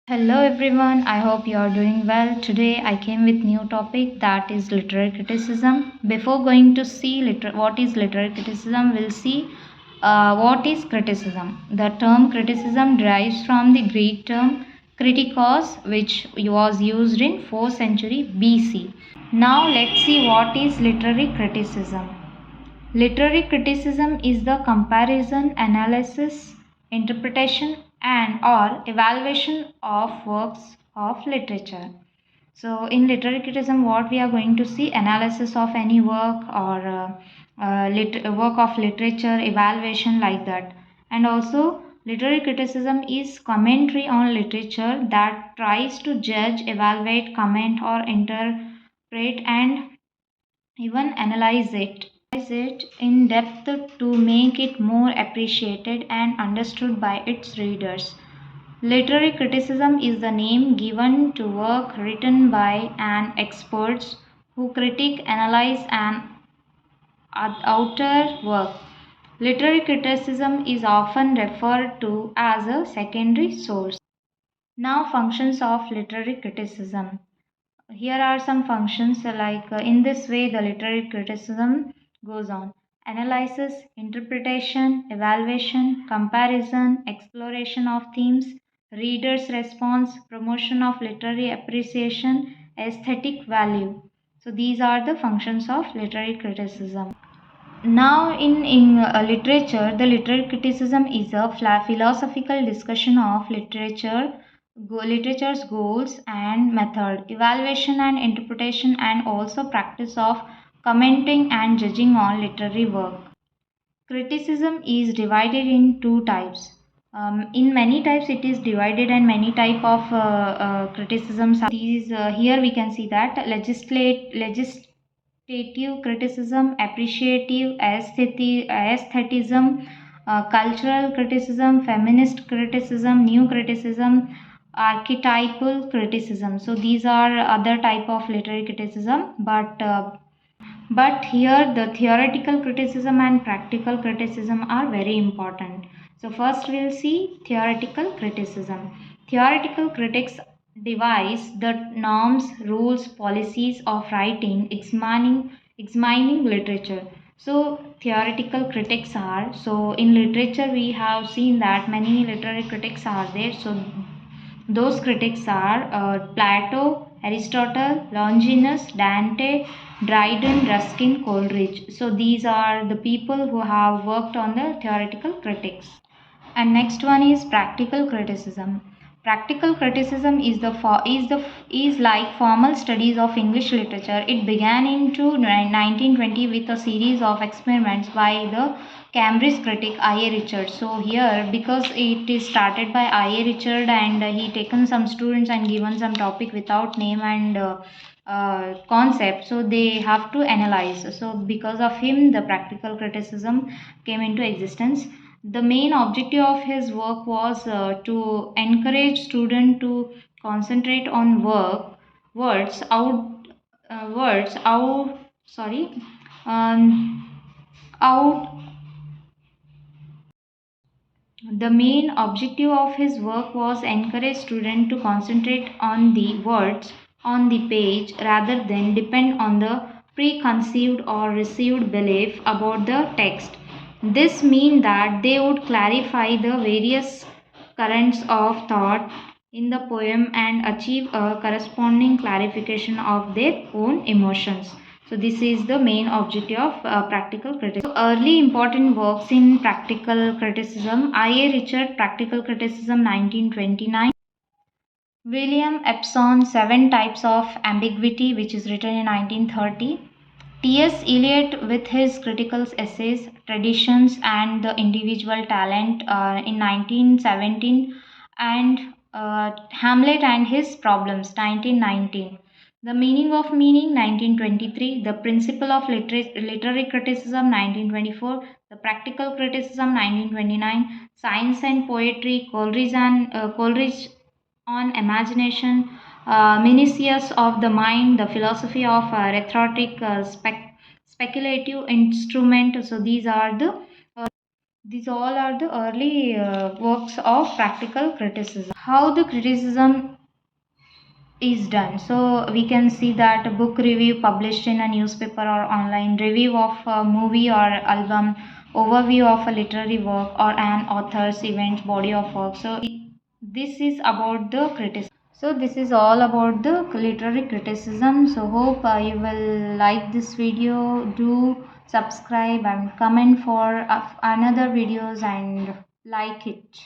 Hello everyone, I hope you are doing well. Today I came with new topic that is literary criticism. Before going to see what is literary criticism, we'll see what is criticism. The term criticism derives from the Greek term kritikos, which was used in 4th century BC. Now let's see what is literary criticism. Literary criticism is the comparison, analysis, interpretation, and or evaluation of works of literature. So, in literary criticism, what we are going to see analysis of any work or work of literature, evaluation like that, and also literary criticism is commentary on literature that tries to judge, evaluate, comment, or interpret and even analyze it in depth to make it more appreciated and understood by its readers. Literary criticism is the name given to work written by an experts who critique, analyze an outer work. Literary criticism is often referred to as a secondary source. Now, functions of literary criticism. Here are some functions in this way the literary criticism goes on: analysis, interpretation, evaluation, comparison, exploration of themes, readers response, promotion of literary appreciation, aesthetic value. So these are the functions of literary criticism. Now, in literature, the literary criticism is a philosophical discussion of literature's goals and method, evaluation and interpretation, and also practice of commenting and judging on literary work. Criticism is divided in two types. In many types, it is divided, and many type of criticisms. These here we can see that legislative criticism, appreciative aesthetism, cultural criticism, feminist criticism, new criticism, archetypal criticism. So these are other type of literary criticism, but here the theoretical criticism and practical criticism are very important. So first we'll see theoretical criticism. Theoretical critics devise the norms, rules, policies of writing, examining literature. So theoretical critics are, so in literature we have seen that many literary critics are there. So those critics are Plato, Aristotle, Longinus, Dante, Dryden, Ruskin, Coleridge. So these are the people who have worked on the theoretical critics. And next one is practical criticism. Practical criticism is like formal studies of English literature. It began into 1920 with a series of experiments by the Cambridge critic I.A. Richards. So here, because it is started by I.A. Richard, and he taken some students and given some topic without name and concept, so they have to analyze. So because of him, the practical criticism came into existence. The main objective of his work was to encourage students to concentrate on words out sorry out the main objective of his work was encourage students to concentrate on the words on the page rather than depend on the preconceived or received belief about the text. This means that they would clarify the various currents of thought in the poem and achieve a corresponding clarification of their own emotions. So this is the main objective of practical criticism. So early important works in practical criticism: I.A. Richard, Practical Criticism, 1929. William Epson, Seven Types of Ambiguity, which is written in 1930. T.S. Eliot with his critical essays, Traditions and the Individual Talent, in 1917, and Hamlet and His Problems, 1919. The Meaning of Meaning, 1923. The Principle of Literary Criticism, 1924. The Practical Criticism, 1929. Science and Poetry, Coleridge on Imagination, Minutiae of the Mind, The Philosophy of Rhetoric, Speculative Instrument. So these are the These all are the early works of practical criticism. How the criticism is done. So we can see that a book review published in a newspaper or online, review of a movie or album, overview of a literary work or an author's event, body of work. So this is about the criticism. So this is all about the literary criticism. So hope you will like this video. Do subscribe and comment for another videos and like it.